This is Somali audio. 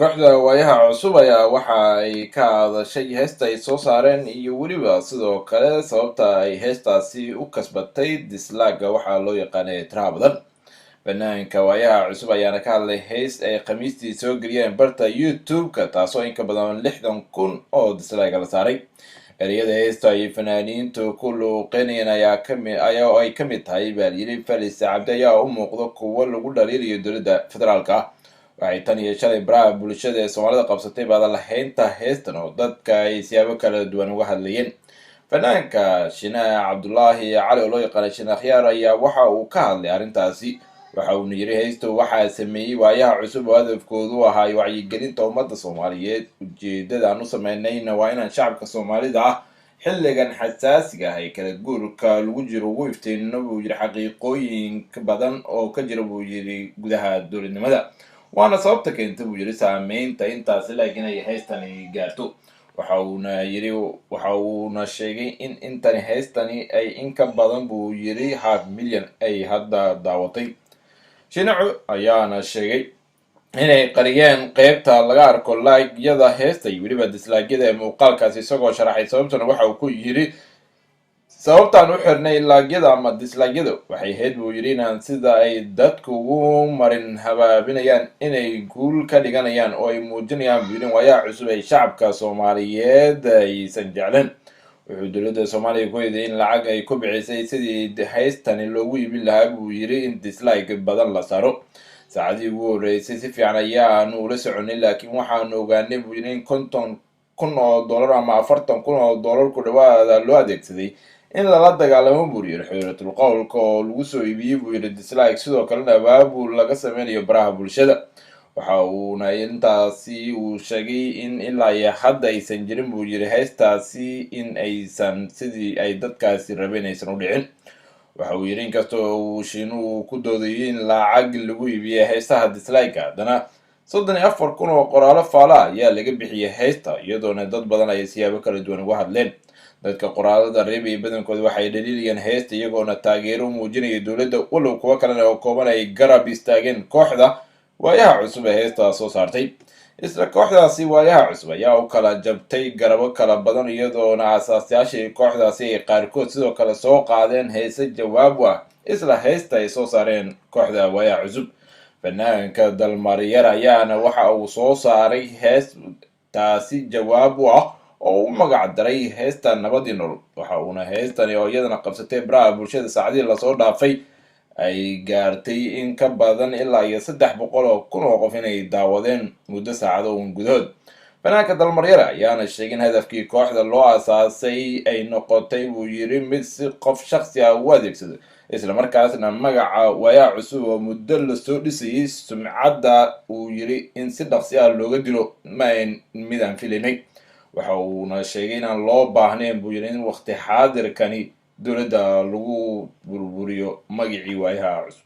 kooxda waayaha cusub ayaa waxa ay ka hadashay heesta ay soo saareen iyo weliba sidoo kale sababta ay heestaasi u kasbatay dislaaga waxaa loo yaqaanay tiraha badan. Fanaanka waayaha cusub ayaana ka hadlay hees ay khamiistii soo geliyeen barta youtube-ka taasoo in ka badan 60,000 oo dislaaga la saaray. ereyada heesta ay fanaaniintu ku luuqeynayeen ayaa ay ka mid tahay baalyiri falis cabdi ayaa u muuqda kuwo lagu dhaliiliyo dowladda federaalka. waxay tan iyo shalay baraha bulshada ee soomaalida qabsatay baadalahaynta heestan oo dadka ay siyaabo kala duwan uga hadlayeen. fanaanka Shinac Cabdullaahi Cali oo loo yaqaana Shinac Khiyaar ayaa waxa uu ka hadlay arrintaasi. waxa uuna yiri heestu waxaa sameeyey waayaha cusub oo hadafkoodu ahaa wacyigelinta ummadda Soomaaliyeed. ujeedada aan u sameynayna waa inaan shacabka Soomaalida ah xilligan xasaasiga ah ee kala guurka lagu jiro ugu iftiinno buu yiri xaqiiqooyin badan oo ka jira buu yiri gudaha dowladnimada, waana sababta keenta buu yiri saameynta intaasi laakiin ay heestani gaarto. waxa uuna sheegay in intani heestani ay in ka badan buu yiri 500,000 ay hadda daawatay. Shinacu ayaana sheegay inay qariyeen qaybta laga arko like-yada heesta iyo weliba dislike-yada ee muuqaalkaasi isagoo sharaxay sababtana waxa uu ku yiri sababtaan u xirnay like-yada ama dislike-yada waxay ahayd buu yiri inaan sida ay dadku ugu marin habaabinayaan inay guul ka dhiganayaan oo ay muujinayaan buu yiri waayaha cusub ay shacabka Soomaaliyeed aysan jecleen. wuxuu dowladda Soomaaliya ku eedeeyay in lacag ay ku bixisay sidii heestani loogu iibin lahaa buu yiri in dislike badan la saaro. saacadii ugu horeysay si fiican ayaanu ula soconay laakiin waxaanu ogaanay buu yiri in 50,000 oo dollar ama 40,000 oo dollar ku dhawaada loo adeegsaday in lala dagaalamo buu yiri xiriirtul qowlka oo lagu soo iibiyay buu yiri dislike sidoo kalena abaabul laga sameynayo baraha bulshada. waxa uuna intaasi uu sheegay in ilaa iyo hadda aysan jirin buu yiri heestaasi in aysan sidii ay dadkaasi rabeen aysan u dhicin. waxa uu yiri inkastoo uu Shiinuhu ku doodayay in lacag lagu iibiyay heestaha dislike haddana 34,000 oo qoraalo faala ayaa laga bixiyay heesta iyadoona dad badan ay siyaabo kala duwan uga hadleen. dadka qoraalada reebay badankooda waxay dhaliilayeen heesta iyagoona taageero muujinaya dowladda walow kuwa kalena oo kooban ay garab istaageen kooxda waayaha cusub ee heesta soo saartay. isla kooxdaasi waayaha cusub ayaa u kala jabtay garabo kala badan iyadoona aasaasyaashii kooxdaasi ay qaarkood sidoo kale soo qaadeen heese jawaab u ah isla heesta ay soo saareen kooxda waayaha cusub. fanaanka dalmaryar ayaana waxa uu soo saaray hees taasi jawaab u ah oo u magac daray heesta nabadii nolol. waxa uuna heestani oo iyadana qabsatay baraha bulshada saacadii lasoo dhaafay ay gaartay in ka badan ilaa iyo 300,000 oo qof inay daawadeen muddo saacado gudahood. fanaanka dalmaryar ayaana sheegay in hadafkii kooxda loo aasaasay ay noqotay buu yiri mid si qof shakhsi ah u adeegsado isla markaasna magaca waayaha cusub oo muddo lasoo dhisayay sumcadda uu yiri in si dhaqsi ah looga dilo midaan filaynay. waxa uuna sheegay inaan loo baahnayn buu yiri in waqti xaadirkani dowladda lagu burburiyo magacii waayaha cusub.